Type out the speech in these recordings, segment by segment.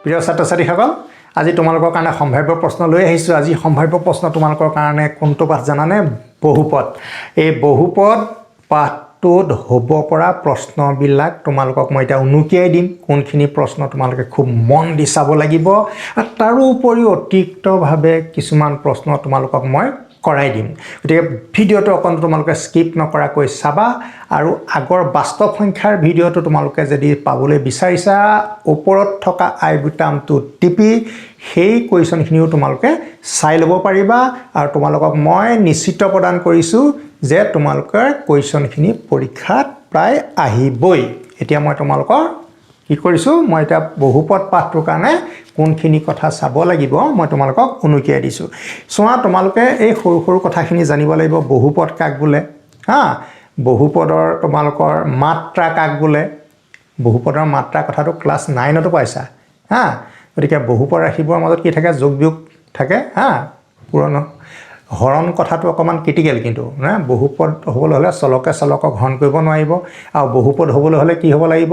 প্ৰিয় ছাত্ৰ-ছাত্ৰীসকল আজি তোমালোকৰ কাৰণে সম্ভাৱ্য প্ৰশ্ন লৈ আহিছোঁ আজি সম্ভাৱ্য প্ৰশ্ন তোমালোকৰ কাৰণে কোনটো পাঠ জানানে বহুপদ এই বহুপদ পাঠটোত হ'ব পৰা প্ৰশ্নবিলাক তোমালোকক মই এটা উনুকিয়াই দিম কোনখিনি প্ৰশ্ন তোমালোকে খুব মন দি চাব লাগিব আৰু তাৰো উপৰিও অতিৰিক্তভাৱে কিছুমান প্ৰশ্ন তোমালোকক মই কৰাই দিম গতিকে ভিডিওটো অকণ তোমালোকে স্কিপ নকৰাকৈ চাবা আৰু আগৰ বাস্তৱ সংখ্যাৰ ভিডিওটো তোমালোকে যদি পাবলৈ বিচাৰিছা ওপৰত থকা আই বুটামটো টিপি সেই কোৱেশ্যনখিনিও তোমালোকে চাই ল'ব পাৰিবা আৰু তোমালোকক মই নিশ্চিত প্ৰদান কৰিছোঁ যে তোমালোকৰ কোৱেশ্যনখিনি পৰীক্ষাত প্ৰায় আহিবই এতিয়া মই তোমালোকৰ কি কৰিছোঁ মই এটা বহুপদ পাঠটোৰ কাৰণে কোনখিনি কথা চাব লাগিব মই তোমালোকক উনুকিয়াই দিছোঁ চোৱা তোমালোকে এই সৰু সৰু কথাখিনি জানিব লাগিব বহুপদ কাক বোলে হা বহুপদৰ তোমালোকৰ মাত্ৰা কাক বোলে বহুপদৰ মাত্ৰা কথাটো ক্লাছ 9 পাইছা হা গতিকে বহুপদ ৰাশিবোৰৰ মাজত কি থাকে যোগ বিয়োগ থাকে হা পুৰণ হৰণ কথাটো অকমান ক্ৰিটিকেল কিন্তু না বহুপদ হ'বলৈ হ'লে চলকে চলকক হৰণ কৰিব নোৱাৰিব আৰু বহুপদ হ'বলৈ হ'লে কি হ'ব লাগিব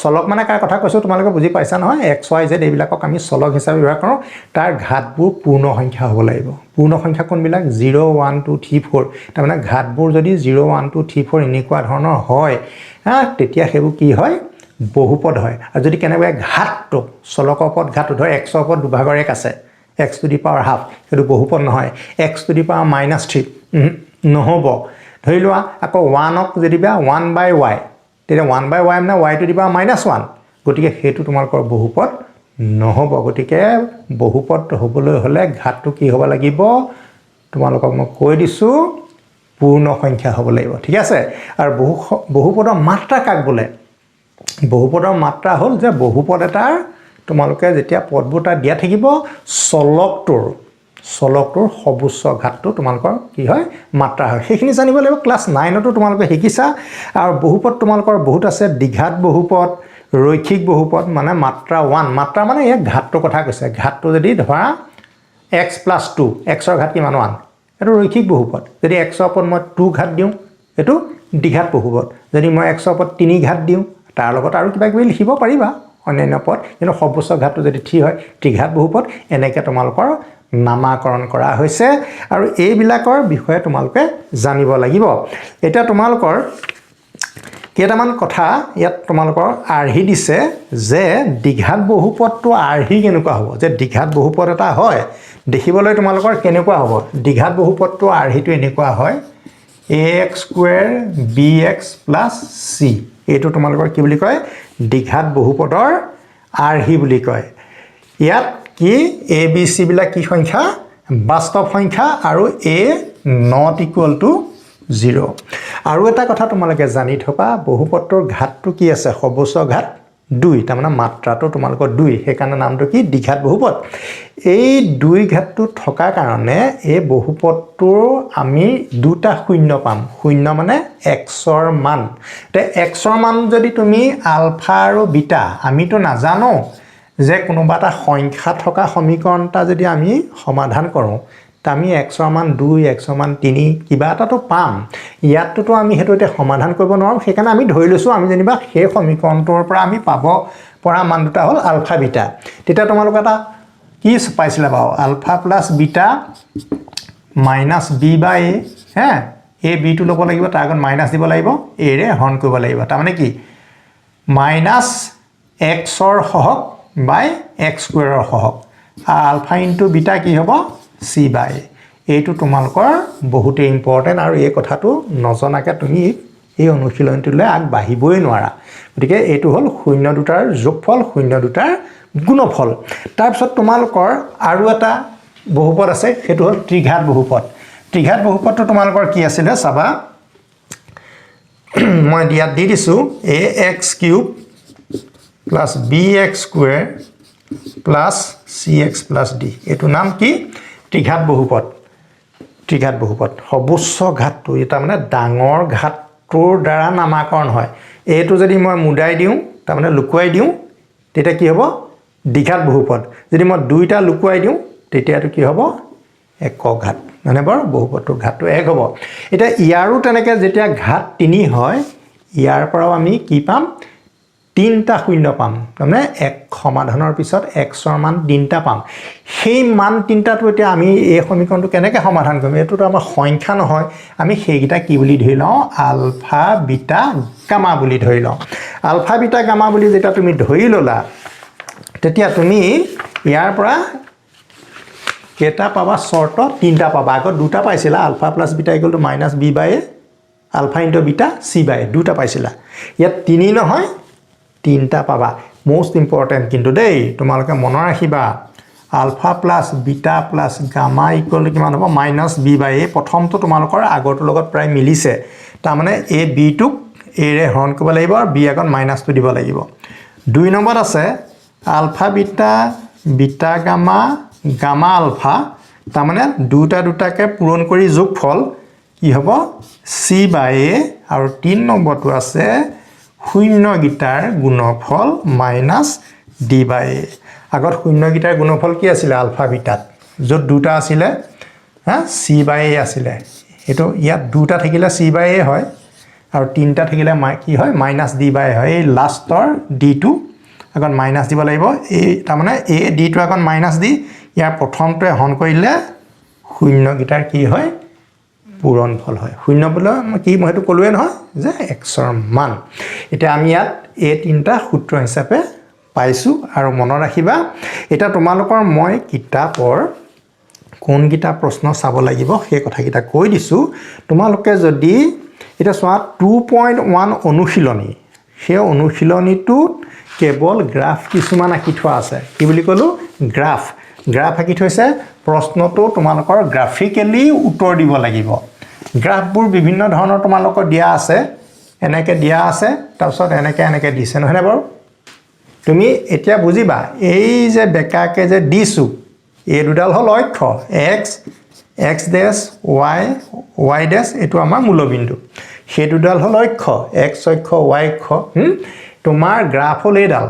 চলক মানে কাৰ কথা কৈছো তোমালোকে বুজি পাইছা নহয় x y z এইবিলাকক আমি চলক হিচাপে ব্যৱহাৰ কৰোঁ তাৰ ঘাতবোৰ পূৰ্ণ সংখ্যা হ'ব লাগিব পূৰ্ণ সংখ্যা কোনবিলাক 0 1 2 3 4 তাৰ মানে ঘাতবোৰ যদি 0 1 2 3 4 এনেকুৱা ধৰণৰ হয় হা তেতিয়া হেবু কি হয় বহুপদ হয় আৰু যদি কেনেবাকৈ ঘাতটো চলকৰ ওপৰত ঘাতটো ধৰ x ৰ ওপৰত দুভাগৰ 1 আছে x to the power half এটো বহুপদ নহয় x to the power -3 নহব ধৰি লোৱা আকৌ 1 ক যদি বা 1 by y তেতিয়া 1 by y মানে y to the power -1 গতিকে হেতু তোমালোকৰ বহুপদ নহব গতিকে বহুপদ হ'বলৈ হলে ঘাতটো কি হ'ব লাগিব তোমালোকক মই কৈ দিছো পূৰ্ণ সংখ্যা হ'ব লাগিব ঠিক আছে আৰু বহুপদৰ মাত্ৰা কাক বোলে বহুপদৰ মাত্ৰা হ'ল যে বহুপদ এটাৰ তোমালোকে যেতিয়া পদবোৰ দিয়া থাকিব চলকটোৰ সৰ্বোচ্চ ঘাতটো তোমালোকৰ কি হয় মাত্ৰা হয় সেইখিনি জানিব লাগিব ক্লাছ 9 টো তোমালোকে শিকিছা আৰু বহুপদ তোমালোকৰ বহুত আছে দ্বিঘাত বহুপদ ৰৈখিক বহুপদ মানে মাত্ৰা 1 মাত্ৰা মানে এই ঘাতটো কথা কৈছে ঘাতটো যদি ধৰা x + 2 x ৰ ঘাত কিমান 1 এটো ৰৈখিক বহুপদ যদি x ৰ ওপৰত মই 2 ঘাত দিওঁ এটো দ্বিঘাত বহুপদ যদি মই x ৰ ওপৰত 3 ঘাত দিওঁ তাৰ লগত আৰু কিবা কিবি লিখিব পাৰিবা অন্যান্য পদ কিন্তু সৰ্বোচ্চ ঘাতটো যদি ঠিক হয় ত্ৰিঘাত বহুপদ এনেকে তোমালোকৰ নামাকৰণ কৰা হৈছে আৰু এই বিলাকৰ বিষয়ে তোমালোকে জানিব লাগিব এটা তোমালোকৰ কেইটামান কথা ইয়াত তোমালোকৰ আৰ্হি দিছে যে দ্বিঘাত বহুপদটো আৰ্হি কেনেকুৱা হ'ব যে দ্বিঘাত বহুপদ এটা হয় দেখিবলৈ তোমালোকৰ কেনেকুৱা হ'ব দ্বিঘাত বহুপদটো আৰ্হিটো এনেকুৱা হয় ax² bx + c এইটো তোমালোকৰ কি বুলি কয় দ্বিঘাত বহুপদৰ আৰ্হি বুলি কয় ইয়াত কি a b c বিলাক কি সংখ্যা বাস্তৱ সংখ্যা আৰু a ≠ 0 আৰু এটা কথা তোমালোকে জানি থবা বহুপদৰ ঘাতটো কি আছে সৰ্বোচ্চ ঘাত 2 তাৰ মানে মাত্ৰাটো তোমালোকৰ 2 সেইকাৰণে নামটো কি দ্বিঘাত বহুপদ এই 2 ঘাতটো থকা কাৰণে এই বহুপদটোৰ আমি দুটা শূন্য পাম শূন্য মানে x ৰ মান তে x ৰ মান যদি তুমি আলফা আৰু বিটা আমিতো নাজানো যে কোনোবা এটা সংখ্যা থকা সমীকৰণটা যদি আমি সমাধান কৰোঁ তা আমি x ৰ মান 2 x ৰ মান 3 কিবা এটাতো পাম ইয়াততো আমি হেতু এটা সমাধান কৰিব নোৱাৰো সেইকাৰণে আমি ধৰি লৈছো আমি যেনিবা সেই সমীকৰণটোৰ পৰা আমি পাব পৰা মান দুটা হ'ল আলফা বিটা তেতিয়া তোমালোক এটা কি পাইছিলা বাও আলফা + বিটা - b / a হে a b টো ল'ব লাগিব তাৰ আগত মাইনাস দিব লাগিব a ৰে হৰণ কৰিব লাগিব তাৰ মানে কি -x ৰ হহক / x² ৰ হহক আলফা * বিটা কি হ'ব c / a এইটো তোমালোকৰ বহুতে ইম্পৰ্টেন্ট আৰু এই কথাটো নজনাকে তুমি এই অনুশীলনটোলৈ আগবাঢ়িবই নোৱাৰা গতিকে এইটো হ'ল শূন্য দুটাৰ যোগফল শূন্য দুটাৰ গুণফল তাৰ পিছত তোমালোকৰ আৰু এটা বহুপদ আছে সেইটো হ'ল ত্ৰিঘাত বহুপদটো তোমালোকৰ কি আছিল চাবা মই দিয়াত দি দিছো ax³ + bx² + cx + d এইটো নাম কি ত্ৰিঘাত বহুপদ সৰ্বোচ্চ ঘাতটো এটা মানে ডাঙৰ ঘাতটোৰ দ্বাৰা নামাকৰণ হয় এইটো যদি মই মুদাই দিওঁ তাৰ মানে লুকুৱাই দিওঁ তেতিয়া কি হ'ব দ্বিঘাত বহুপদ যদি মই দুইটা লুকুৱাই দিওঁ তেতিয়াটো কি হ'ব একক ঘাত মানে বৰ বহুপদটোৰ ঘাতটো 1 হ'ব এটা ইয়াৰো তেনেকে যেতিয়া ঘাত 3 হয় ইয়াৰ পৰাও আমি কি পাম তিনিটা শূন্য পাম তাৰমানে এক সমাধানৰ পিছত xৰ মান তিনিটা পাম সেই মান তিনিটাটো এতিয়া আমি এই সমীকৰণটো কেনেকৈ সমাধান কৰিম এইটোতো আমাৰ সংখ্যা নহয় আমি সেইকেইটা কি বুলি ধৰি লওঁ আলফা বিটা গামা বুলি ধৰি লওঁ আলফা বিটা গামা বুলি যেতিয়া তুমি ধৰি ল'লা তেতিয়া তুমি ইয়াৰ পৰা কেইটা পাবা শৰ্ত তিনিটা পাবা আগত দুটা পাইছিলা alpha plus beta equal to minus b by alpha into beta c by দুটা পাইছিলা ইয়াত তিনি নহয় তিনিটা পাবা মোষ্ট ইম্পৰ্টেণ্ট কিন্তু দেই তোমালোকে মনত ৰাখিবা alpha plus beta plus gamma equal to কিমান হ'ব মাইনাছ বি বাই এ প্ৰথমটো তোমালোকৰ আগৰটোৰ লগত প্ৰায় মিলিছে তাৰমানে এ বিটোক এৰে হৰণ কৰিব লাগিব আৰু বি আগত মাইনাছটো দিব লাগিব 2 নম্বৰত আছে alpha beta beta gamma gamma alpha তাৰমানে দুটাকে পূৰণ কৰি যোগফল কি হ'ব চি বাই এ আৰু 3 নম্বৰটো আছে শূন্য গিটাৰ গুণফল মাইনাছ ডি বাই এ আগত শূন্য গিটাৰ গুণফল কি আছিলে আলফা বিটাত য'ত দুটা আছিলে চি বাই এ আছিলে এইটো ইয়াত দুটা থাকিলে চি বাই এ হয় আৰু তিনিটা থাকিলে কি হয় মাইনাছ ডি বাই হয় এই লাষ্টৰ ডিটো আগত মাইনাছ দিব লাগিব এই তাৰমানে এ ডিটো আগত মাইনাছ দি ইয়াৰ প্ৰথমটোৱে হৰণ কৰিলে শূন্য গিটাৰ কি হয় পূৰণফল হয় শূন্য বলে কি মই সেইটো ক'লোৱে নহয় যে xৰ মান এতিয়া আমি ইয়াত এই তিনিটা সূত্ৰ হিচাপে পাইছোঁ আৰু মনত ৰাখিবা এটা তোমালোকৰ মই কিতাপৰ কোনকেইটা প্ৰশ্ন চাব লাগিব সেই কথাকেইটা কৈ দিছোঁ তোমালোকে যদি এটা চোৱা 2.1 অনুশীলনী সেই অনুশীলনীটোত কেৱল গ্ৰাফ কিছুমান আঁকি থোৱা আছে কি বুলি ক'লো গ্ৰাফ আঁকি থৈছে প্ৰশ্নটো তোমালোকৰ গ্ৰাফিকেলি উত্তৰ দিব লাগিব গ্ৰাফবোৰ বিভিন্ন ধৰণৰ তোমালোকৰ দিয়া আছে এনেকৈ দিয়া আছে তাৰপিছত এনেকৈ দিছে নহয়নে বাৰু তুমি এতিয়া বুজিবা এই যে বেকাকে যে দিছোঁ এই দুডাল হ'ল অক্ষ x ডেছ y ডেছ এইটো আমাৰ মূলবিন্দু সেই দুডাল হ'ল অক্ষ x অক্ষ y অক্ষ তোমাৰ গ্ৰাফ হ'ল এইডাল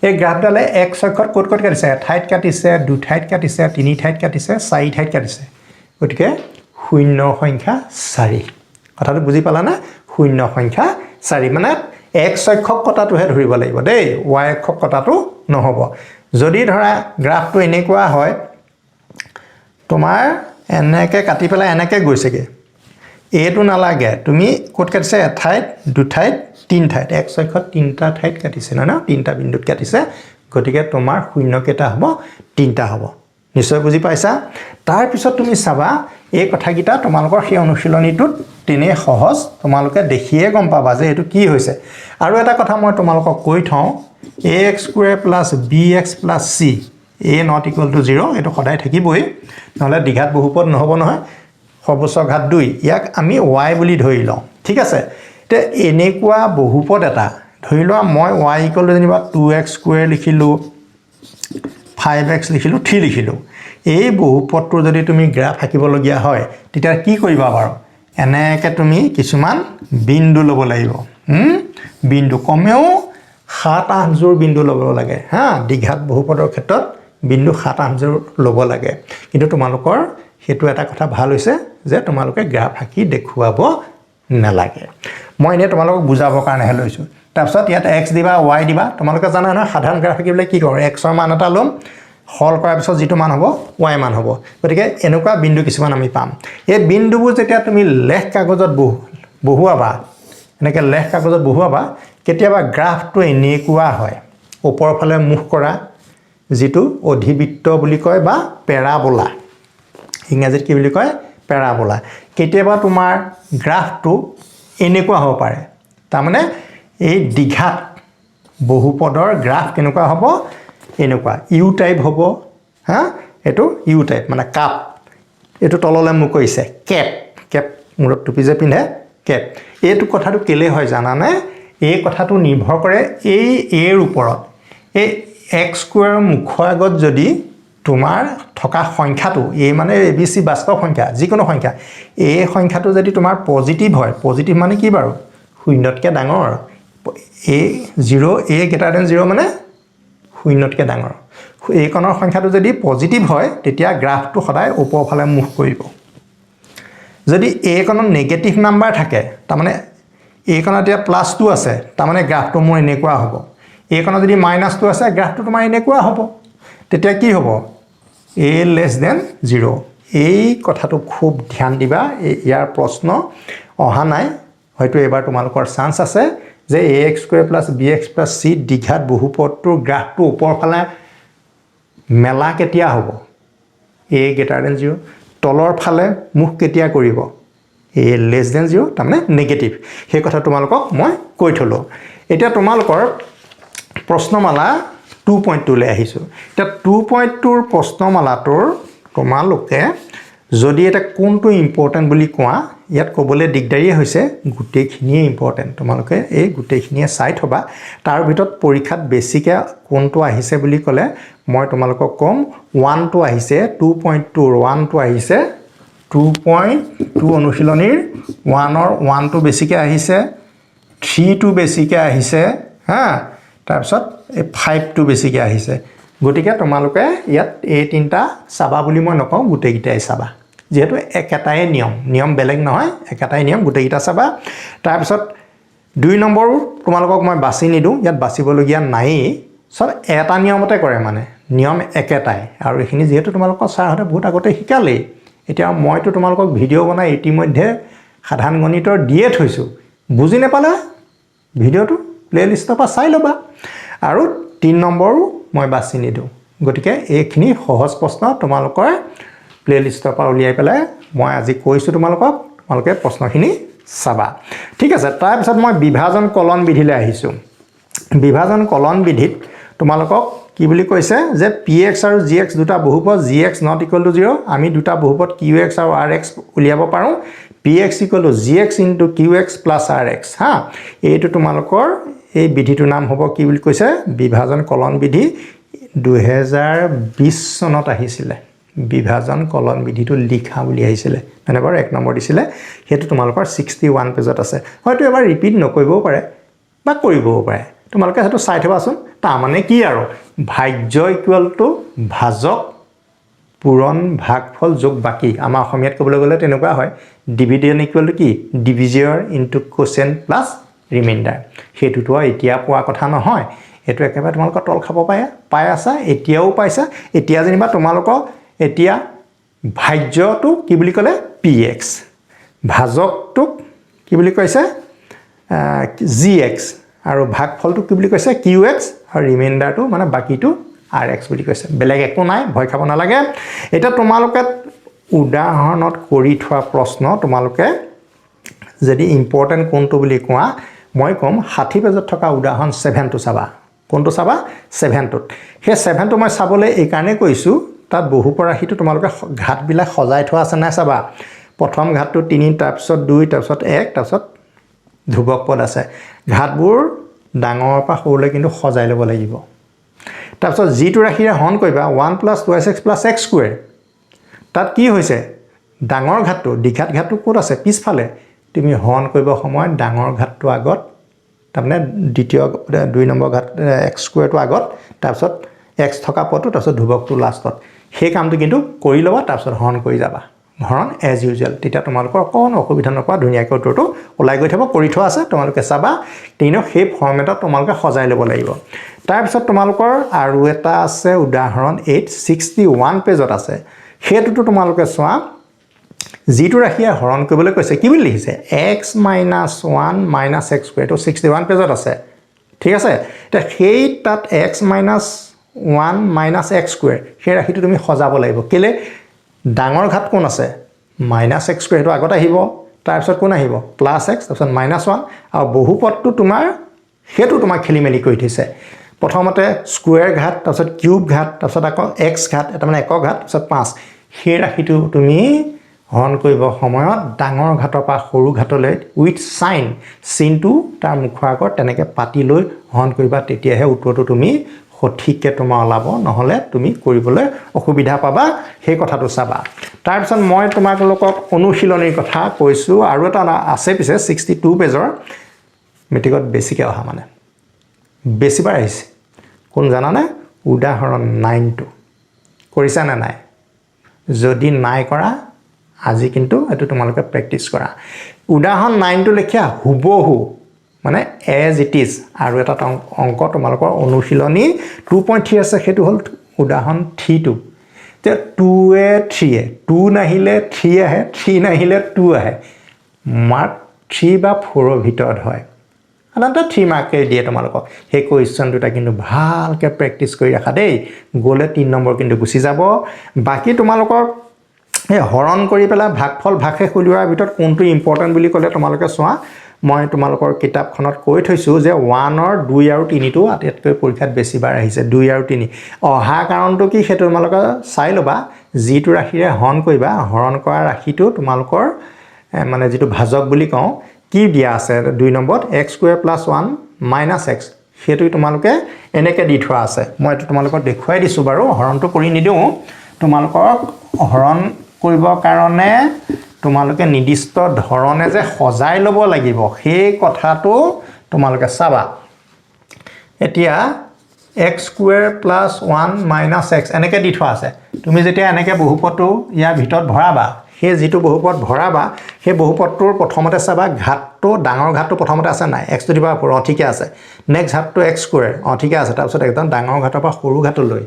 এই গ্ৰাফডালে x অক্ষত ক'ত কাটিছে এঠাইত কাটিছে দুঠাইত কাটিছে তিনি ঠাইত কাটিছে চাৰি ঠাইত কাটিছে গতিকে শূন্য সংখ্যা 4 কথাটো বুজি পালানে শূন্য সংখ্যা 4 মানে x অক্ষক কটাটোহে ধৰিব লাগিব দেই y অক্ষক কটাটো নহ'ব যদি ধৰা গ্ৰাফটো এনেকুৱা হয় তোমাৰ এনেকৈ কাটি পেলাই এনেকৈ গৈছেগে এইটো নালাগে তুমি ক'ত কাটিছে এঠাইত দুঠাইত তিন ঠাইত x অক্ষত তিনটা ঠাইত কাটিছে নহয় ন তিনটা বিন্দুত কাটিছে গতিকে তোমাৰ শূন্য কেইটা হ'ব তিনটা হ'ব নিশ্চয় বুজি পাইছা তাৰ পিছত তুমি চাবা এই কথাকিটা তোমালোকৰ সেই অনুশীলনীটোত তেনে সহজ তোমালোকে দেখিয়ে গম পাবা যে এইটো কি হৈছে আৰু এটা কথা মই তোমালোকক কৈ থওঁ ax square plus bx plus c a not equal to 0 এইটো সদায় থাকিবই নহলে দ্বিঘাত বহুপদ নহব নহয় সৰ্বোচ্চ ঘাত 2 ইয়াক আমি y বুলি ধৰি লওঁ ঠিক আছে তে এনেকুৱা বহুপদ এটা ধৰি লোৱা মই y equal to যেনিবা 2x স্কয়াৰ লিখিলো 5x লিখিলো 3 লিখিলো এই বহুপদটো যদি তুমি গ্ৰাফ আঁকিবলগীয়া হয় তেতিয়া কি কৰিবা বাৰু এনেকৈ তুমি কিছুমান বিন্দু ল'ব লাগিব বিন্দু কমেও 7-8 জোৰ বিন্দু ল'ব লাগে দ্বিঘাত বহুপদৰ ক্ষেত্ৰত বিন্দু 7-8 জোৰ ল'ব লাগে কিন্তু তোমালোকৰ হেতু এটা কথা ভাল হৈছে যে তোমালোকে গ্ৰাফ আঁকি দেখুৱাব নালাগে মই এনে তোমালোকক বুজাবৰ কাৰণে লৈছো তাৰপিছত ইয়াত x দিবা y দিবা তোমালোকে জানা না সাধাৰণ গ্ৰাফ আঁকিবলৈ কি কৰে x ৰ মান এটা ল'ম হল কৰাৰ পিছত যেটো মান হ'ব y মান হ'ব গতিকে এনেকুৱা বিন্দু কিছুমান আমি পাম এই বিন্দুবোৰ যেতিয়া তুমি লেখ কাগজত বহুৱাবা এনেকৈ লেখ কাগজত বহুৱাবা কেতিয়াবা গ্ৰাফটো এনেকুৱা হয় ওপৰৰ ফালে মুখ কৰা যেটো অধিবৃত্ত বুলি কয় বা পেৰাবোলা ইংৰাজীত কি বুলি কয় পেৰাবোলা কেতিয়াবা তোমাৰ গ্ৰাফটো এনেকুৱা হ'ব পাৰে তাৰমানে এই দ্বিঘাত বহুপদৰ গ্ৰাফ কেনেকুৱা হ'ব এনেকুৱা ইউ টাইপ হ'ব এটো ইউ টাইপ মানে কাপ এটো তললৈ মুখ কৰিছে কেপ মূৰত টুপি যে পিন্ধে কেপ এটো কথাটো কেলে হয় জানানে এই কথাটো নিৰ্ভৰ কৰে এই এৰ ওপৰত এই x স্কয়াৰ মুখৰ আগত যদি তোমাৰ থকা সংখ্যাটো এই মানে abc বাস্তৱ সংখ্যা যিকোনো সংখ্যা এই সংখ্যাটো যদি তোমাৰ পজিটিভ হয় পজিটিভ মানে কি বাৰু শূন্যতকৈ ডাঙৰ a 0 a greater than 0 মানে শূন্যতকৈ ডাঙৰ এই কোণৰ সংখ্যাটো যদি পজিটিভ হয় তেতিয়া গ্ৰাফটো সদায় ওপৰৰ ফালে মুখ কৰিব যদি a কোণত নেগেটিভ নাম্বাৰ থাকে তাৰ মানে এইকণত এতিয়া +2 আছে তাৰমানে গ্ৰাফটো মোৰ এনেকুৱা হ'ব এইকণত যদি -2 আছে গ্ৰাফটো তোমাৰ এনেকুৱা হ'ব তেতিয়া কি হ'ব a < 0 এই কথাটো খুব ধ্যান দিবা ইয়াৰ প্ৰশ্ন অহা নাই হয়তো এবাৰ তোমালোকৰ চান্স আছে যে ax² + bx + c দ্বিঘাত বহুপদটোৰ গ্ৰাফটো ওপৰ ফালে মেলা কেতিয়া হ'ব a > 0 তলৰ ফালে মুখ কেতিয়া কৰিব a < 0 তাৰমানে নেগেটিভ সেই কথা তোমালোকক মই কৈ থলো এতিয়া তোমালোকৰ প্ৰশ্নমালা 2.2 লৈ আহিছো এতিয়া 2.2 ৰ প্ৰশ্নমালাটোৰ তোমালোকে যদি এটা কোনটো ইম্পৰ্টেন্ট বুলি কোৱা ইয়াত ক'বলৈ দিগদাৰী হৈছে গুটেইখিনিয়ে ইম্পৰ্টেন্ট তোমালোকে এই গুটেইখিনিয়ে চাই থবা তাৰ ভিতৰত পৰীক্ষাত বেছিকে কোনটো আহিছে বুলি ক'লে মই তোমালোকক কম 1 টো আহিছে 2.2 ৰ 1 টো আহিছে 2.2 অনুশীলনীৰ 1 ৰ 1 টো বেছিকে আহিছে 3 টো বেছিকে আহিছে হা তাৰপিছত 5 টো বেছিকে আহিছে গতিকে তোমালোকে ইয়াত এই তিনটা চাবা বুলি মই নকওঁ গুটেইকিটাই চাবা যেহেতু একেটাই নিয়ম বেলেগ নহয় একেটাই নিয়ম গুটেইকিটা চাবা তাৰপিছত 2 নম্বৰ তোমালোকক মই বাছি নিদু ইয়াত বাছিবলগীয়া নাই সব এটা নিয়মতে কৰে মানে নিয়ম একেটাই আৰু এখিনি যেহেতু তোমালোকৰ ছাৰহতে বহুত আগতে শিকালে এতিয়া মইতো তোমালোকক ভিডিও বনাই ইতিমধ্যে সাধাৰণ গণিতৰ দিয়ে থৈছো বুজি নেপালে ভিডিওটো প্লেলিষ্টৰ পৰা চাই লবা আৰু 3 নম্বৰো মই বাছি নিদু গতিকে এইখিনি সহজ প্ৰশ্ন তোমালোকৰ প্লেলিষ্টৰ পৰা উলিয়াই পেলাই মই আজি কৈছো তোমালোকে প্ৰশ্নখিনি চাবা ঠিক আছে তাৰ পিছত মই বিভাজন কলন বিধিলৈ আহিছো বিভাজন কলন বিধিত তোমালোকক কি বুলি কৈছে যে px আৰু gx দুটা বহুপদ gx ≠ 0 আমি দুটা বহুপদ qx আৰু rx উলিয়াব পাৰো px = gx * qx + rx হা এইটো তোমালোকৰ এই বিধিটোৰ নাম হ'ব কি বুলি কৈছে বিভাজন কলন বিধি 2020 চনত আহিছিলে বিভাজন কলন বিধিটো লিখা বুলি আহিছিলে মানে বাৰু 1 নম্বৰ দিছিলে হেতু তোমালোকৰ 61 পেজত আছে হয়তো এবাৰ ৰিপিট নকৰিবও পাৰে বা কৰিবও পাৰে তোমালোকে হেতু চাই থবাচোন তাৰ মানে কি আৰু ভাজ্য = ভাজক পূৰণ ভাগফল যোগ বাকি আমাৰ অসমীয়াত ক'বলৈ গ'লে তেনেকুৱা হয় ডিভিডেন্ড = কি ডিভিজৰ ইনটু কোশেন্ট প্লাস ৰিমাইন্ডাৰ হেতুটো এতিয়া পোৱা কথা নহয় এটো একেবাৰে তোমালোকৰ তল খাব পায় আছা এতিয়াও পাইছা এতিয়া যেনিবা তোমালোকৰ এতিয়া ভাজ্যটো কি বুলি ক'লে px ভাজকটো কি বুলি কৈছে gx আৰু ভাগফলটো কি বুলি কৈছে qx আৰু ৰিমাইন্ডাৰটো মানে বাকিটো rx বুলি কৈছে বেলেগ একো নাই ভয় খাব নালাগে এটা তোমালোকে উদাহৰণত কৰি থোৱা প্ৰশ্ন তোমালোকে যদি ইম্পৰ্টেন্ট কোনটো বুলি কোৱা মই কম 60 পেজত থকা উদাহৰণ 7 টো চাবা কোনটো চাবা 7 টোত হে 7 টো মই চাবলৈ এই কাৰণে কৈছো তাত বহুপৰাহিটো তোমালোকে ঘাত বিলাক সজাই থোৱা আছে না চাবা প্ৰথম ঘাতটো 3 তাৰ পিছত 2 তাৰ পিছত 1 তাৰ পিছত ধ্ৰুৱক পদ আছে ঘাতবোৰ ডাঙৰৰ পৰা সৰুলৈ কিন্তু সজাই ল'ব লাগিব তাৰ পিছত যিটো ৰাখিৰে হৰণ কৰিবা 1 + 2x + x² তাত কি হৈছে ডাঙৰ ঘাতটো দ্বিঘাত ঘাতটো ক'ত আছে পিছফালে তুমি হৰণ কৰিব সময়ত ডাঙৰ ঘাতটো আগত তাৰমানে দ্বিতীয় 2 নম্বৰ ঘাত x² টো আগত তাৰ পিছত x থকা পদটো তাৰ পিছত ধ্ৰুৱকটো লাষ্টত সেই কামটো কিন্তু কৰি লবা তাৰ পিছত হৰণ কৰি যাবা হৰণ এজ ইউজুৱেল তেতিয়া তোমালোকৰ কোনো অসুবিধা নপোৱা ধুনীয়াকৈ উত্তৰটো ওলাই গৈ থাকিব কৰি থোৱা আছে তোমালোকে চাবা তিনো সেই ফৰ্মেটত তোমালোকে সজাই ল'ব লাগিব তাৰ পিছত তোমালোকৰ আৰু এটা আছে উদাহৰণ 861 পেজত আছে হেতুটো তোমালোকে চোৱা যিটো ৰাখিয়ে হৰণ কৰিবলৈ কৈছে কি বুলি লিখিছে x - 1 - x² টো 61 পেজত আছে ঠিক আছে তে সেই তাত x - 1 - x² সেই ৰাখিটো তুমি সজাব লাগিব কেলে ডাঙৰ ঘাত কোন আছে -x² টো আগত আহিব তাৰ পিছত কোন আহিব +x তাৰ পিছত -1 আৰু বহুপদটো তোমাৰ হেতু তোমাৰ খেলিমেলি কৰি থৈছে প্ৰথমতে স্কয়াৰ ঘাত তাৰ পিছত কিউব ঘাত তাৰ পিছত আকৌ x ঘাত এটা মানে একক ঘাত তাৰ পিছত 5 সেই ৰাখিটো তুমি হৰণ কৰিব সময়ত ডাঙৰ ঘাতৰ পৰা সৰু ঘাতলৈ উইথ সাইন চিনটো তাৰ মুখৰ আগত তেনেকে পাতি লৈ হৰণ কৰিবা তেতিয়াহে উত্তৰটো তুমি সঠিককে তোমাৰ ওলাব নহলে তুমি কৰিবলৈ অসুবিধা পাবা সেই কথাটো চাবা তাৰ পিছত মই তোমালোকক অনুশীলনীৰ কথা কৈছো আৰু এটা আছে পিছে 62 পেজৰ মেট্ৰিকত বেছিকে অহা মানে বেছিবাৰ আহিছে কোন জানানে উদাহৰণ 9 টো কৰিছা না নাই যদি নাই কৰা আজি কিন্তু এটো তোমালোকে প্ৰেক্টিস কৰা উদাহৰণ 9টো লিখা হুবহু মানে এজ ইট ইজ আৰু এটা অংক তোমালোকৰ অনুশীলনী 2.3 আছে সেইটো হ'ল উদাহৰণ 3টো তে 2 3 2 নাহিলে 3 আহে 3 নাহিলে 2 আহে মাৰ্ক 3 বা 4 ৰ ভিতৰত হয় সাধাৰণতে 3 মাৰ্কে দিয়ে তোমালোকক সেই কুৱেশ্যন দুটা কিন্তু ভালকৈ প্ৰেক্টিছ কৰি ৰাখা দেই গ'লে 3 নম্বৰ কিন্তু গুচি যাব বাকি তোমালোকৰ এই হৰণ কৰি পেলাই ভাগফল ভাগশেষ উলিওৱাৰ ভিতৰত কোনটো ইম্পৰ্টেণ্ট বুলি ক'লে তোমালোকে চোৱা মই তোমালোকৰ কিতাপখনত কৈ থৈছো যে 1 ৰ 2 আৰু 3 টো আটাইতকৈ পৰীক্ষাত বেছিবাৰ আহিছে 2 আৰু 3 অহা কাৰণটো কি সেইটো তোমালোকে চাই ল'বা যিটো ৰাশিৰে হৰণ কৰিবা হৰণ কৰা ৰাশিটো তোমালোকৰ মানে যিটো ভাজক বুলি কওঁ কি দিয়া আছে 2 নম্বৰত x² + 1 - x সেইটো তোমালোকে এনেকৈ দি থোৱা আছে মই এইটো তোমালোকক দেখুৱাই দিছো বাৰু হৰণটো কৰি নিদিও তোমালোকক হৰণ কৰিবৰ কাৰণে তোমালোকে নিৰ্দিষ্ট ধৰণে যে সজাই ল'ব লাগিব সেই কথাটো তোমালোকে চাবা এতিয়া x² + 1 - x এনেকৈ দি থোৱা আছে তুমি যেতিয়া এনেকৈ বহুপদটো ইয়াৰ ভিতৰত ভৰাবা সেই যিটো বহুপদ ভৰাবা সেই বহুপদটোৰ প্ৰথমতে চাবা ঘাতটো ডাঙৰ ঘাতটো প্ৰথমতে আছে নাই x টু দি পাৱাৰ 4 ঠিকে আছে নেক্সট ঘাতটো x² ঠিকে আছে তাৰপিছত একদম ডাঙৰ ঘাতৰ পৰা সৰু ঘাতলৈ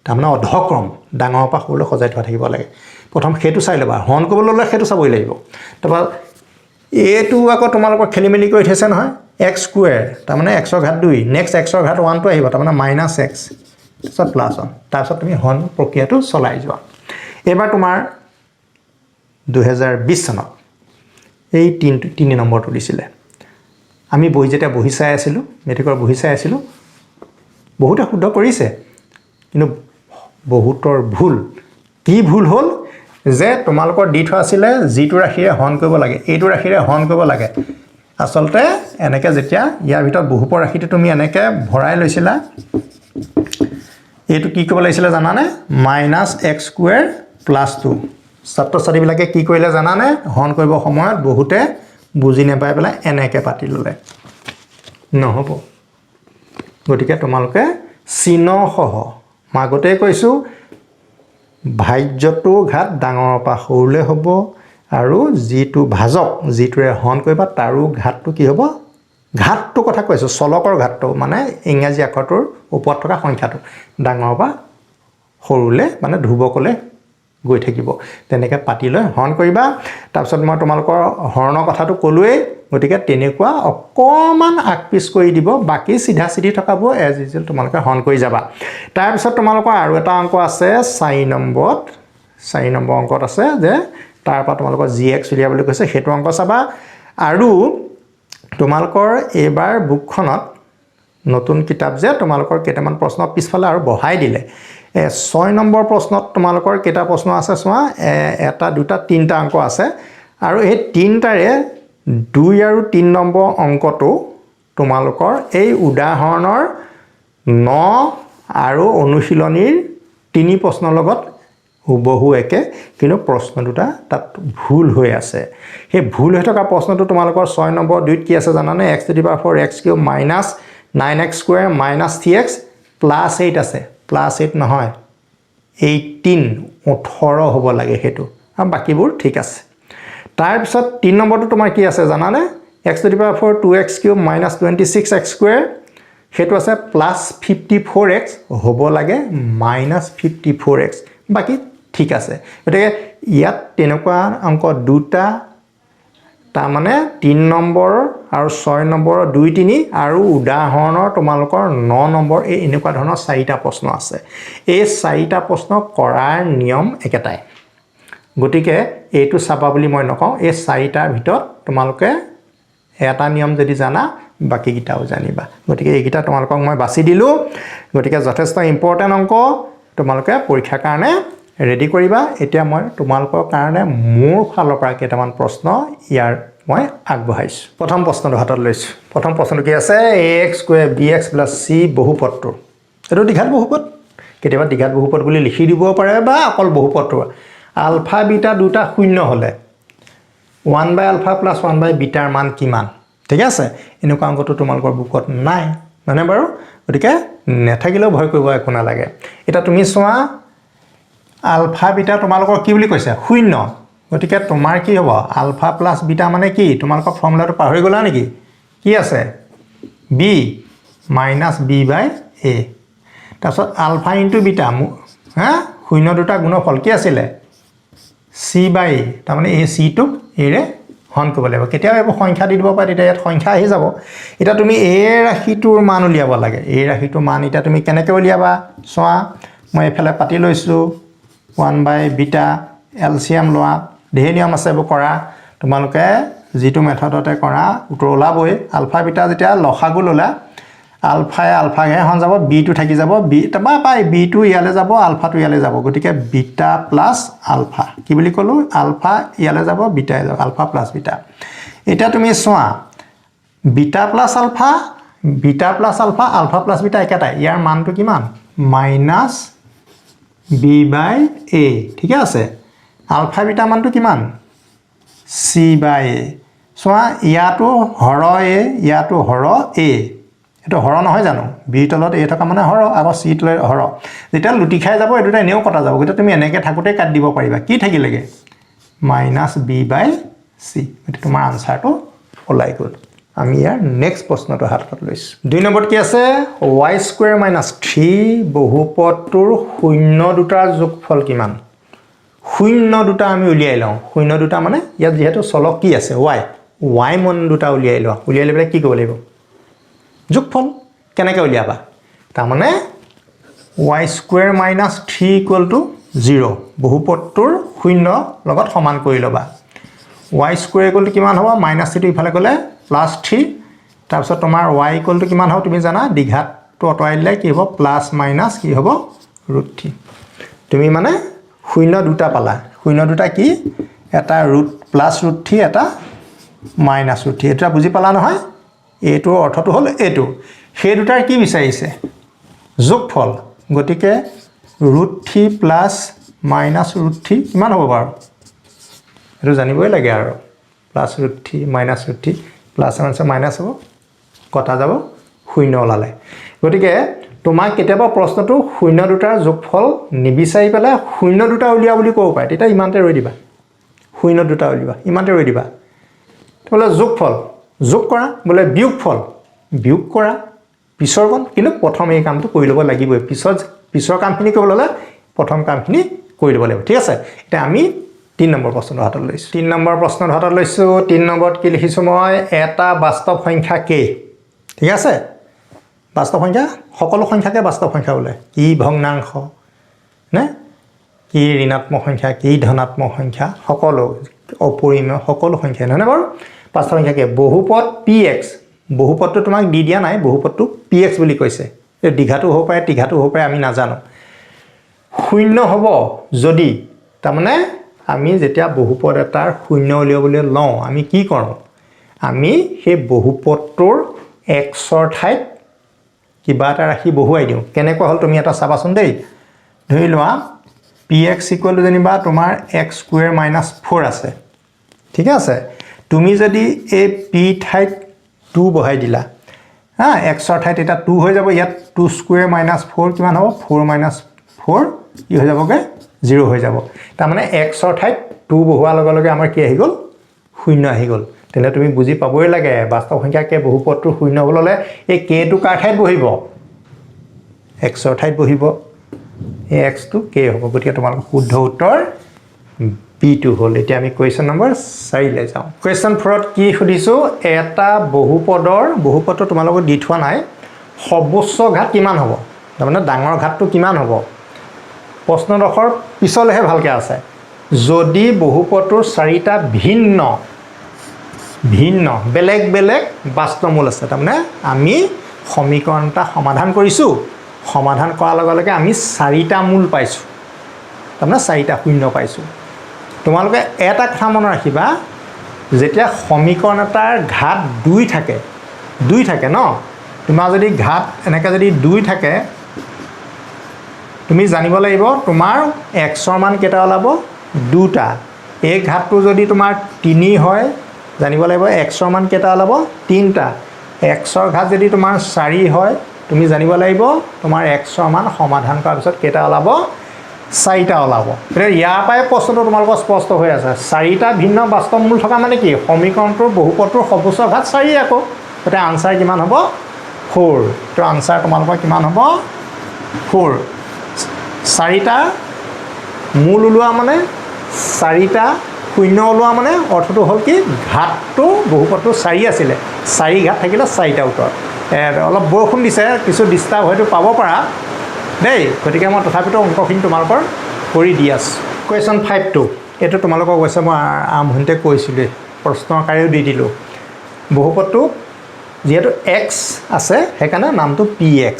তাৰমানে অধক্ৰম ডাঙৰৰ পৰা সৰুলৈ সজাই থোৱা থাকিব লাগে প্ৰথম সেইটো চাই ল'বা হৰণ কৰিবলৈ হ'লে সেইটো চাবই লাগিব তাৰপৰা এইটো আকৌ তোমালোকৰ খেলিমেলি কৰি থৈছে নহয় x² তাৰমানে x ৰ ঘাত 2 নেক্সট x ৰ ঘাত 1 টো আহিব তাৰমানে -x তাৰপিছত +1 তাৰপিছত তুমি হৰণ প্ৰক্ৰিয়াটো চলাই যোৱা এবাৰ তোমাৰ 2020 চনত এই 3 নম্বৰটো দিছিলে আমি যেতিয়া বহি চাই আছিলোঁ মেট্ৰিকৰ বহি চাই আছিলোঁ বহুতে শুদ্ধ কৰিছে কিন্তু বহুতৰ ভুল কি ভুল হ'ল যে তোমালোকৰ দি থোৱা আছিলে যিটো ৰাশিৰে হৰণ কৰিব লাগে এইটো ৰাশিৰে হৰণ কৰিব লাগে আসলতে এনেকৈ যেতিয়া ইয়াৰ ভিতৰত বহুপদ ৰাশিটো তুমি এনেকৈ ভৰাই লৈছিলা এইটো কি কৰিব লাগিছিলে জানানে -x² + 2 ছাত্ৰ ছাত্ৰীবিলাকে কি কৰিলে জানানে হৰণ কৰিব সময়ত বহুতে বুজি নাপাই পেলাই এনেকৈ পাতি ল'লে নহ'ব গতিকে তোমালোকে চিহ্নসহ মই আগতেই কৈছোঁ ভাজ্যটো ঘাত ডাঙৰৰ পৰা সৰুলৈ হ'ব আৰু যিটো ভাজক যিটোৰে হৰণ কৰিবা তাৰো ঘাতটো কি হ'ব ঘাতটো কথা কৈছোঁ চলকৰ ঘাতটো মানে ইংৰাজী আখৰটোৰ ওপৰত থকা সংখ্যাটো ডাঙৰৰ পৰা সৰুলৈ মানে ধ্ৰুৱকলৈ গৈ থাকিব তেনেকৈ পাতি লৈ হৰণ কৰিবা তাৰপিছত মই তোমালোকৰ হৰণৰ কথাটো ক'লোৱেই গতিকে তেনেকুৱা অকণমান আগপিছ কৰি দিব বাকী চিধা চিধি থকাবোৰ এজ ইউজুৱেল তোমালোকে হৰণ কৰি যাবা তাৰপিছত তোমালোকৰ আৰু এটা অংক আছে 4 নম্বৰ অংকত আছে যে তাৰ পৰা তোমালোকৰ gx উলিয়াবলৈ কৈছে সেইটো অংক চাবা আৰু তোমালোকৰ এইবাৰ বুকখনত নতুন কিতাপ যে তোমালোকৰ কেইটামান প্ৰশ্ন পিছফালে আৰু বঢ়াই দিলে 6 নম্বৰ প্ৰশ্নত তোমালোকৰ কেইটা প্ৰশ্ন আছে চোৱা এটা দুটা তিনিটা অংক আছে আৰু এই তিনিটাৰে 2 আৰু 3 নম্বৰ অংকটো তোমালোকৰ এই উদাহৰণৰ 9 আৰু অনুশীলনীৰ 3 প্ৰশ্নৰ লগত হুবহু একে কিন্তু প্ৰশ্ন দুটা তাত ভুল হৈ আছে সেই ভুল হৈ থকা প্ৰশ্নটো তোমালোকৰ 6 নম্বৰ 2ত কি আছে জানানে x to the power 4 x³ - 9x² - 3x +8 আছে +8 নহয় 18 হ'ব লাগে সেইটো আৰু বাকিবোৰ ঠিক আছে তাৰপিছত 3 নম্বৰটো তোমাৰ কি আছে জানানে x to the power 4 2x³ - 26x² সেইটো আছে +54x হ'ব লাগে -54x বাকি ঠিক আছে গতিকে ইয়াত তেনেকুৱা অংক দুটা তাৰমানে 3 নম্বৰ আৰু 6 নম্বৰ 2 3 আৰু উদাহৰণৰ তোমালোকৰ 9 নম্বৰ এই এনেকুৱা ধৰণৰ 4টা প্ৰশ্ন আছে এই 4টা প্ৰশ্ন কৰাৰ নিয়ম একেটাই গতিকে এইটো চাবা বুলি মই নকওঁ এই 4টাৰ ভিতৰত তোমালোকে এটা নিয়ম যদি জানা বাকি কিটাও জানিবা গতিকে এইকেইটা তোমালোকক মই বাছি দিলোঁ গতিকে যথেষ্ট ইম্পৰ্টেণ্ট অংক তোমালোকে পৰীক্ষাৰ কাৰণে ৰেডি কৰিবা এতিয়া মই তোমালোকৰ কাৰণে মোৰ ফালৰ পৰা কেইটামান প্ৰশ্ন ইয়াৰ মই আগবঢ়াইছোঁ প্ৰথম প্ৰশ্নটো হাতত লৈছোঁ প্ৰথম প্ৰশ্নটো কি আছে ax² bx + c বহুপদটো এইটো দীঘাত বহুপদ কেতিয়াবা দীঘাত বহুপদ বুলি লিখি দিব পাৰে বা অকল বহুপদটো আলফা বিটা দুটা শূন্য হ'লে 1/α + 1/β ৰ মান কিমান ঠিক আছে এনেকুৱা অংকটো তোমালোকৰ বুকত নাই মানে বাৰু গতিকে নেথাকিলেও ভয় কৰিব একো নালাগে এটা তুমি চোৱা আলফা বিটা তোমালোকৰ কি বুলি কৈছে শূন্য গতিকে তোমাৰ কি হ'ব আলফা প্লাছ বিটা মানে কি তোমালোকৰ ফৰ্মুলাটো পাহৰি গ'লা নেকি কি আছে বি মাইনাছ বি বাই এ তাৰপিছত আলফা ইনটু বিটা হা শূন্য দুটা গুণফল কি আছিলে চি বাই এ তাৰমানে এই চিটোক এৰে হৰণ কৰিব লাগিব কেতিয়াবা এইবোৰ সংখ্যা দি দিব পাৰে তেতিয়া ইয়াত সংখ্যা আহি যাব এতিয়া তুমি এ ৰাশিটোৰ মান উলিয়াব লাগে এই ৰাশিটোৰ মান এতিয়া তুমি কেনেকৈ উলিয়াবা চোৱা মই এইফালে পাতি লৈছোঁ 1 বাই বিটা এলচিয়াম লোৱা ঢেৰ নিয়ম আছে এইবোৰ কৰা তোমালোকে যিটো মেথডতে কৰা উত্তৰ ওলাবই আলফা বিটা যেতিয়া লসাগু ল'লা আলফাই আলফাহে হৰণ যাব বিটো থাকি যাব বি তাৰপৰা পাই বিটো ইয়ালৈ যাব আলফাটো ইয়ালৈ যাব গতিকে বিটা প্লাছ আলফা কি বুলি ক'লোঁ আলফা ইয়ালৈ যাব বিটাই যাব আলফা প্লাছ বিটা এতিয়া তুমি চোৱা beta plus alpha alpha plus beta একেটাই ইয়াৰ মানটো কিমান মাইনাছ বি বাই এ ঠিকে আছে আলফা বিটা মানটো কিমান চি বাই এ চোৱা ইয়াতো হৰ এ ইয়াতো হৰ এ এইটো হৰ নহয় জানো বি তলত এ থকা মানে হৰ আকৌ চি তলত হৰ যেতিয়া লুটি খাই যাব এই দুটা এনেও কটা যাব গতিকে তুমি এনেকৈ থাকোঁতে কাটি দিব পাৰিবা কি থাকিলেগৈ মাইনাছ বি বাই চি গতিকে তোমাৰ আনচাৰটো ওলাই গ'ল আমি ইয়াৰ নেক্সট প্ৰশ্নটো হাতত লৈছোঁ 2 নম্বৰত কি আছে y স্কুৱেৰ মাইনাছ 3 বহুপদটোৰ শূন্য দুটাৰ যোগফল কিমান শূন্য দুটা আমি উলিয়াই লওঁ শূন্য দুটা মানে ইয়াত যিহেতু চলক কি আছে y মান দুটা উলিয়াই লোৱা উলিয়াই লৈ পেলাই কি কৰিব লাগিব যোগফল কেনেকৈ উলিয়াবা তাৰমানে y square minus 3 equal to 0 বহুপদটোৰ শূন্য লগত সমান কৰি ল'বা y স্কুৱেৰ ইকুৱেল টু কিমান হ'ব মাইনাছ 3টো ইফালে গ'লে প্লাছ 3 তাৰপিছত তোমাৰ y ইকুৱেল টু কিমান হ'ব তুমি জানা দ্বিঘাতটো আঁতৰাই দিলে কি হ'ব প্লাছ মাইনাছ কি হ'ব √3 তুমি মানে শূন্য দুটা পালা শূন্য দুটা কি এটা প্লাছ √3 এটা মাইনাছ √3 এটা বুজি পালা নহয় এইটোৰ অৰ্থটো হ'ল এইটো সেই দুটাৰ কি বিচাৰিছে যোগফল গতিকে √3 প্লাছ মাইনাছ √3 কিমান হ'ব বাৰু এইটো জানিবই লাগে আৰু প্লাছ √3 মাইনাছ √3 প্লাছ মাইনাছ হ'ব কটা যাব শূন্য ওলালে গতিকে তোমাক কেতিয়াবা প্ৰশ্নটো শূন্য দুটাৰ যোগফল নিবিচাৰি পেলাই শূন্য দুটা উলিয়া বুলি ক'ব পাৰে তেতিয়া ইমানতে ৰৈ দিবা শূন্য দুটা উলিয়াবা ইমানতে ৰৈ দিবা বোলে যোগফল যোগ কৰা বোলে বিয়োগ কৰা পিছৰখন কিন্তু প্ৰথম এই কামটো কৰি ল'ব লাগিবই পিছৰ কামখিনি কৰিবলৈ হ'লে প্ৰথম কামখিনি কৰি ল'ব লাগিব ঠিক আছে এতিয়া আমি 3 নম্বৰ প্ৰশ্নটো হাতত লৈছোঁ 3 নম্বৰ প্ৰশ্নটো হাতত লৈছোঁ 3 নম্বৰত কি লিখিছোঁ মই এটা বাস্তৱ সংখ্যা কে ঠিক আছে বাস্তৱ সংখ্যা সকলো সংখ্যাকে বাস্তৱ সংখ্যা বোলে কি ভগ্নাংশ নে কি ঋণাত্মক সংখ্যা কি ধনাত্মক সংখ্যা সকলো অপৰিমেয় সকলো সংখ্যা নহয় বাৰু বাস্তৱ সংখ্যাকে বহুপদ px বহুপদটো তোমাক দি দিয়া নাই বহুপদটো px বুলি কৈছে এই দ্বিঘাটো হ'ব পাৰে ত্ৰিঘাটো হ'ব পাৰে আমি নাজানো শূন্য হ'ব যদি তাৰমানে আমি যেতিয়া বহুপদ এটাৰ শূন্য উলিয়াবলৈ লওঁ আমি কি কৰোঁ আমি সেই বহুপদটোৰ xৰ ঠাইত কিবা এটা ৰাখি বহুৱাই দিওঁ কেনেকুৱা হ'ল তুমি এটা চাবাচোন দেই ধৰি লোৱা px ইকুৱেল টু যেনিবা তোমাৰ x স্কুৱেৰ মাইনাছ 4 আছে ঠিক আছে তুমি যদি এই p ঠাইত 2 বহাই দিলা হা xৰ ঠাইত এটা 2 হৈ যাব ইয়াত 2 স্কুৱেৰ মাইনাছ 4 কিমান হ'ব 4 মাইনাছ 4 কি হৈ যাবগে 0 হৈ যাব তাৰমানে xৰ ঠাইত 2 বহোৱাৰ লগে লগে আমাৰ কি আহি গ'ল শূন্য আহি গ'ল তেনে তুমি বুজি পাবই লাগে বাস্তৱ সংখ্যাকে বহুপদটোৰ শূন্য হ'লে এই k টো কাৰ ঠাইত বহিব xৰ ঠাইত বহিব এই x টো k হ'ব গতিকে তোমালোকৰ শুদ্ধ উত্তৰ B2 হ'ল এতিয়া আমি কোৱেশ্চন নম্বৰ 4 লৈ যাওঁ কোৱেশ্চন 4ত কি সুধিছো এটা বহুপদটো তোমালোকক দি থোৱা নাই সৰ্বোচ্চ ঘাত কিমান হ'ব তাৰমানে ডাঙৰ ঘাতটো কিমান হ'ব প্ৰশ্নডখৰ পিছলেহে ভালকৈ আছে যদি বহুপদটোৰ 4টা ভিন্ন বেলেগ বাস্তৱমূল আছে তাৰমানে আমি সমীকৰণ এটা সমাধান কৰিছোঁ সমাধান কৰাৰ লগে লগে আমি 4টা মূল পাইছোঁ তাৰমানে 4টা শূন্য পাইছোঁ তোমালোকে এটা কথা মনত ৰাখিবা যেতিয়া সমীকৰণ এটাৰ ঘাত 2 থাকে ন তোমাৰ যদি ঘাত এনেকৈ যদি 2 থাকে তুমি জানিব লাগিব তোমাৰ xৰ মান কেইটা ওলাব 2টা এই ঘাতটো যদি তোমাৰ 3 হয় জানিব লাগিব xৰ মান কেইটা ওলাব 3টা xৰ ঘাত যদি তোমাৰ 4 হয় তুমি জানিব লাগিব তোমাৰ xৰ মান সমাধান কৰাৰ পিছত কেইটা ওলাব 4টা ওলাব গতিকে ইয়াৰ পৰাই প্ৰশ্নটো তোমালোকৰ স্পষ্ট হৈ আছে 4টা ভিন্ন বাস্তৱ মূল থকা মানে কি সমীকৰণটোৰ বহুপদটোৰ সৰ্বোচ্চ ঘাত 4 আকৌ গতিকে আনসাৰ কিমান হ'ব 4 তো আনসাৰ তোমালোকৰ কিমান হ'ব 4 4টা মূল ওলোৱা মানে 4টা শূন্য ওলোৱা মানে অৰ্থটো হ'ল কি ঘাতটো বহুপদটো 4 আছিলে 4 ঘাত থাকিলে 4টা উত্তৰ অলপ বৰষুণ দিছে কিছু ডিষ্টাৰ্ব হয়তো পাব পাৰা দেই গতিকে মই তথাপিতো অংকখিনি তোমালোকৰ কৰি দি আছোঁ কুৱেশ্যন 5টো এইটো তোমালোকক কৈছে মই আৰম্ভণিতে কৈছিলোঁ প্ৰশ্ন আকাৰেও দি দিলোঁ বহুপদটো যিহেতু x আছে সেইকাৰণে নামটো px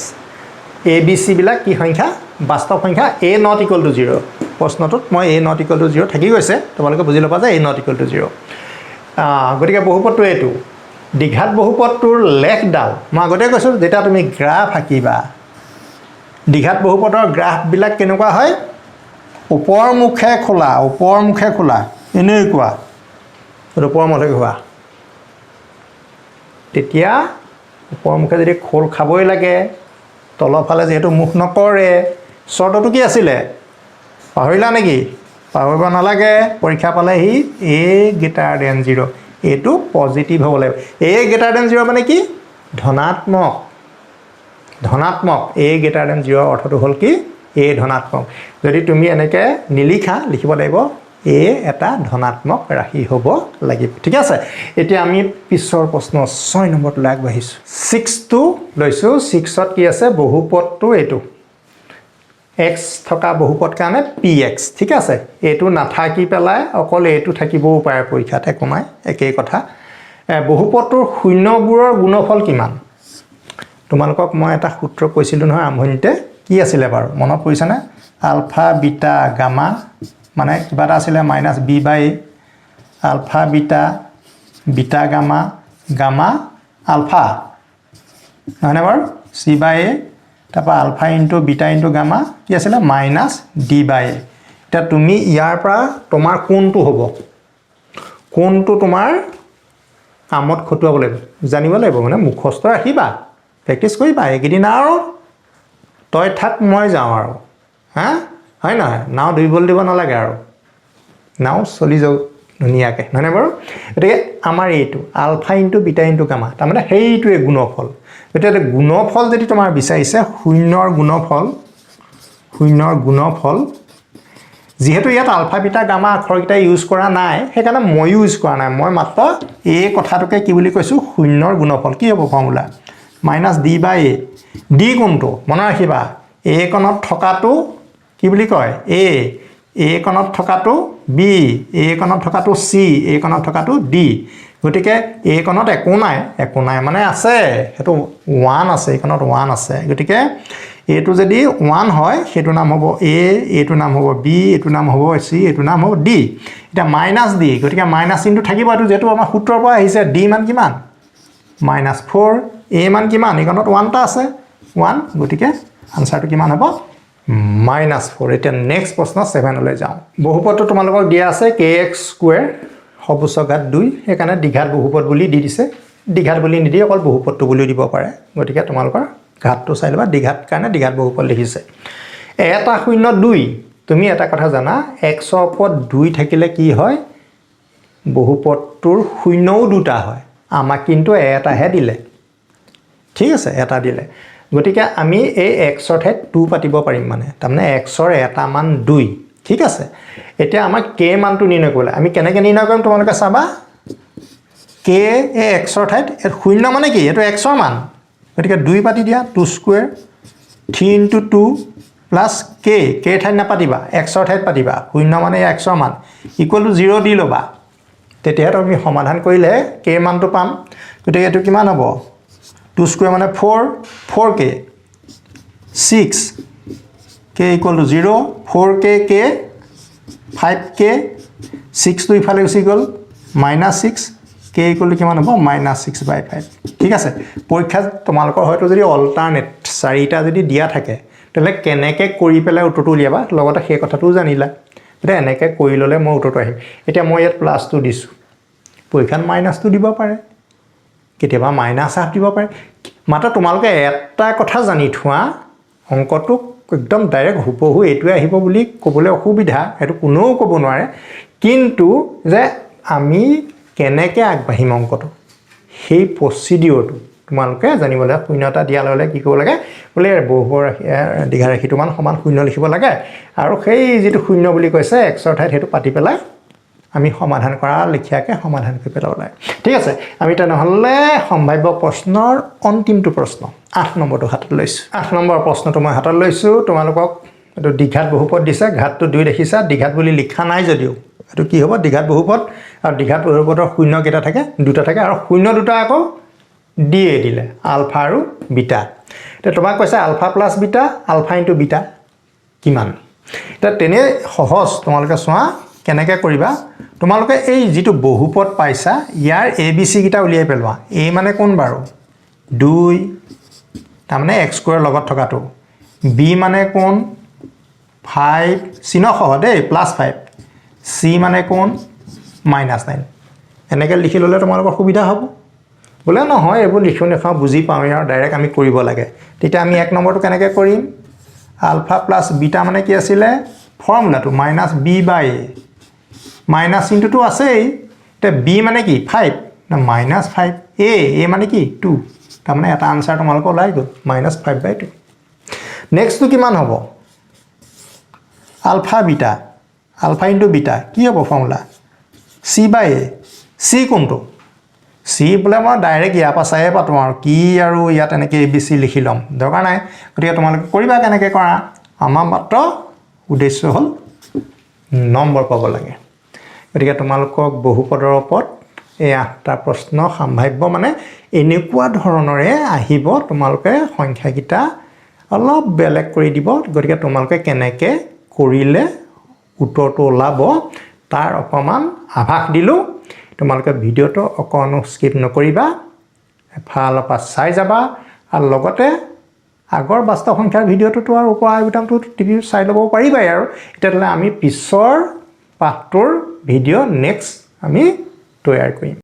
a b c বিলাক কি সংখ্যা বাস্তৱ সংখ্যা a not equal to 0 প্ৰশ্নটোত মই a not equal to 0 থাকি গৈছে তোমালোকে বুজি ল'বা যে a not equal to 0 গতিকে বহুপদটো এইটো দ্বিঘাত বহুপদটোৰ লেখডাল মই আগতে কৈছোঁ যেতিয়া তুমি গ্ৰাফ আঁকিবা দ্বিঘাত বহুপদৰ গ্ৰাফবিলাক কেনেকুৱা হয় ওপৰ মুখে খোলা এনেকুৱা ওপৰ মুখে হোৱা তেতিয়া ওপৰ মুখে যদি খোল খাবই লাগে তলৰ ফালে যেহেতু মুখ নকৰে চৰ্তটো কি আছিলে পাহৰিলা নেকি পাহৰিব নালাগে পৰীক্ষা পালেহি a greater than 0 এইটো পজিটিভ হ'ব লাগিব a greater than 0 মানে কি ধনাত্মক a greater than 0 অৰ্থটো হ'ল কি a ধনাত্মক যদি তুমি এনেকৈ নিলিখা লিখিব লাগিব a এটা ধনাত্মক ৰাশি হ'ব লাগিব ঠিক আছে এতিয়া আমি পিছৰ প্ৰশ্ন 6 নম্বৰটো আগবাঢ়িছোঁ 6টো লৈছোঁ 6ত কি আছে বহুপদটো এইটো x থকা বহুপদ কাৰণে px ঠিক আছে এইটো নাথাকি পেলাই অকল এইটো থাকিবও পাৰে পৰীক্ষাত একো নাই একেই কথা বহুপদটোৰ শূন্যবোৰৰ গুণফল কিমান তোমালোকক মই এটা সূত্ৰ কৈছিলোঁ নহয় আৰম্ভণিতে কি আছিলে বাৰু মনত পৰিছেনে আলফা বিটা গামা মানে কিবা এটা আছিলে -b/a alpha beta beta gamma gamma alpha নহয়নে বাৰু c/a তাৰপৰা alpha into beta into gamma কি আছিলে -d/a এতিয়া তুমি ইয়াৰ পৰা তোমাৰ কোনটো হ'ব কোনটো তোমাৰ কামত খটুৱাব লাগিব জানিব লাগিব মানে মুখস্থ ৰাখিবা প্ৰেক্টিছ কৰিবা এইকেইদিন আৰু তই থাক মই যাওঁ আৰু হা হয় নহয় নাও দুইবল দিব নালাগে আৰু নাও চলি যাওক ধুনীয়াকৈ নহয়নে বাৰু গতিকে আমাৰ এইটো alpha into beta into gamma তাৰমানে সেইটোৱে গুণফল গতিকে গুণফল যদি তোমাৰ বিচাৰিছে শূন্যৰ গুণফল যেহেতু ইয়াত আলফা বিটা গামা আখৰকেইটা ইউজ কৰা নাই সেইকাৰণে মই ইউজ কৰা নাই মই মাত্ৰ এই কথাটোকে কি বুলি কৈছোঁ শূন্যৰ গুণফল কি হ'ব ফৰ্মুলা -d/a d কোনটো মনত ৰাখিবা a কণত থকাটো কি বুলি কয় a কণত থকাটো b a কণত থকাটো c a কণত থকাটো d গতিকে a কণত একো নাই মানে আছে সেইটো 1 আছে এই কণত 1 আছে গতিকে এইটো যদি 1 হয় সেইটো নাম হ'ব a এইটো নাম হ'ব b এইটো নাম হ'ব c এইটো নাম হ'ব d এটা -d গতিকে মাইনাস চিনটো থাকিব এইটো যেটো আমাৰ সূত্ৰৰ পৰা আহিছে d মান কিমান -4 a মান কিমান এই কণত 1 টা আছে 1 গতিকে আনসাৰটো কিমান হ'ব -4 এতিয়া নেক্সট প্ৰশ্ন 7 লৈ যাওঁ বহুপদটো তোমালোকক দিয়া আছে kx² সৰ্বোচ্চ ঘাত 2 সেইকাৰণে দ্বিঘাত বহুপদ বুলি দি দিছে দ্বিঘাত বুলি নিদি অকল বহুপদটো বুলি দিব পাৰে গতিকে তোমালোকৰ ঘাতটো চাই লবা দ্বিঘাত কাৰণে দ্বিঘাত বহুপদ লিখিছে 1 0 2 তুমি এটা কথা জানা x ৰ ওপৰত 2 থাকিলে কি হয় বহুপদটোৰ শূন্যও দুটা হয় আমাক কিন্তু এটাহে দিলে ঠিক আছে এটা দিলে গতিকে আমি এই x ৰ ঠাইত 2 পাতিব পাৰিম মানে তাৰমানে x ৰ এটা মান 2 ঠিক আছে এতিয়া আমাক k মানটো নিৰ্ণয় কৰিলে আমি কেনেকৈ নিৰ্ণয় কৰিম তোমালোকে চাবা k এই x ৰ ঠাইত শূন্য মানে কি এটো x ৰ মান গতিকে 2 পাতি দিয়া 2² 3 * 2 + k ঠাইত নাপাতিবা x ৰ ঠাইত পাতিবা শূন্য মানে x ৰ মান = 0 দি লবা তেতিয়া তুমি সমাধান কৰিলে k মানটো পাম গতিকে এটো কিমান হ'ব 2² মানে 4k 6 k = 0 4k k 5k 6 to ইফালে গুচি গ'ল -6 k = কিমান হ'ব -6/5 ঠিক আছে পৰীক্ষা তোমালোকৰ হয়তো যদি অল্টাৰনেট 4টা যদি দিয়া থাকে তেলে কেনেকৈ কৰি পেলাই উত্তৰটো উলিয়াবা লগতে সেই কথাটোও জানিলা এটা এনেকৈ কৰি ল'লে মই উত্তৰটো আহিম এতিয়া মই ইয়াত +2 দিছোঁ পৰীক্ষাত -2 দিব পাৰে কেতিয়াবা -8 দিব পাৰে মাত্ৰ তোমালোকে এটা কথা জানি থোৱা অংকটো একদম ডাইৰেক্ট হুবহু এইটোৱে আহিব বুলি ক'বলৈ অসুবিধা, সেইটো কোনেও ক'ব নোৱাৰে। কিন্তু যে আমি কেনেকৈ আগবাঢ়িম অংকটো সেই প্ৰচিডিঅ'ৰটো তোমালোকে জানিব লাগে। শূন্য এটা দিয়া ল'লে কি কৰিব লাগে, বোলে বহুপৰ দীঘা ৰাশিটো মান সমান শূন্য লিখিব লাগে আৰু সেই যিটো শূন্য বুলি কৈছে এক্সৰ ঠাইত সেইটো পাতি পেলাই আমি সমাধান কৰা লেখীয়াকৈ সমাধান কৰি পেলাব লাগে। ঠিক আছে, আমি তেনেহ'লে সম্ভাৱ্য প্ৰশ্নৰ অন্তিমটো প্ৰশ্ন 8 নম্বৰটো হাতত লৈছোঁ। 8 নম্বৰ প্ৰশ্নটো মই হাতত লৈছোঁ। তোমালোকক এইটো দ্বিঘাত বহুপদ দিছে, ঘাতটো 2 দেখিছা, দ্বিঘাত বুলি লিখা নাই যদিও এইটো কি হ'ব, দ্বিঘাত বহুপদ। আৰু দ্বিঘাত বহুপদৰ শূন্য কেইটা থাকে, 2টা থাকে, আৰু শূন্য 2টা আকৌ দিয়ে দিলে আলফা আৰু বিটা। এতিয়া তোমাক কৈছে alpha plus beta, alpha into beta কিমান। এতিয়া তেনে সহজ, তোমালোকে চোৱা কেনেকৈ কৰিবা। তোমালোকে এই যিটো বহুপদ পাইছা ইয়াৰ ABC কেইটা উলিয়াই পেলোৱা। A মানে কোন বাৰু 2, তাৰমানে x² লগত থকাটো। B মানে কোন 5, চিহ্নসহ দেই, +5। C মানে কোন -9। এনেকৈ লিখি ল'লে তোমালোকৰ সুবিধা হ'ব। বোলে নহয় এইবোৰ লিখি নেখাওঁ, বুজি পাওঁ আৰু ডাইৰেক্ট আমি কৰিব লাগে। তেতিয়া আমি 1 নম্বৰটো কেনেকৈ কৰিম, আলফা প্লাছ বিটা মানে কি আছিলে ফৰ্মুলাটো -b/a, মাইনাছ চিনটোতো আছেই। এতিয়া b মানে কি 5 -5, a মানে কি 2, তাৰমানে এটা আনচাৰ তোমালোকৰ ওলাই গ'ল -5/2। নেক্সটটো কিমান হ'ব, alpha beta, alpha into beta কি হ'ব ফৰ্মুলা c/a। c কোনটো, c বোলে মই ডাইৰেক্ট ইয়াৰ পৰা চায়ে পাতোঁ আৰু কি আৰু ইয়াত এনেকৈ ABC লিখি ল'ম, দৰকাৰ নাই। গতিকে তোমালোকে কৰিবা কেনেকৈ কৰা, আমাৰ মাত্ৰ উদ্দেশ্য হ'ল নম্বৰ পাব লাগে। গতিকে তোমালোকক বহুপদৰ ওপৰত এই 8টা প্ৰশ্ন সম্ভাৱ্য মানে এনেকুৱা ধৰণৰে আহিব, তোমালোকে সংখ্যাকেইটা অলপ বেলেগ কৰি দিব। গতিকে তোমালোকে কেনেকৈ কৰিলে উত্তৰটো ওলাব তাৰ অকণমান আভাস দিলোঁ। তোমালোকে ভিডিঅ'টো অকণো স্কিপ নকৰিবা, এফালৰ পৰা চাই যাবা। আৰু লগতে আগৰ বাস্তৱ সংখ্যাৰ ভিডিঅ'টোতো আৰু ওপৰ আই বুটামটো টিপি চাই ল'ব পাৰিবাই। আৰু তেতিয়াহ'লে আমি পিছৰ পাঠটোৰ ভিডিঅ' নেক্সট আমি তৈয়াৰ কৰিম।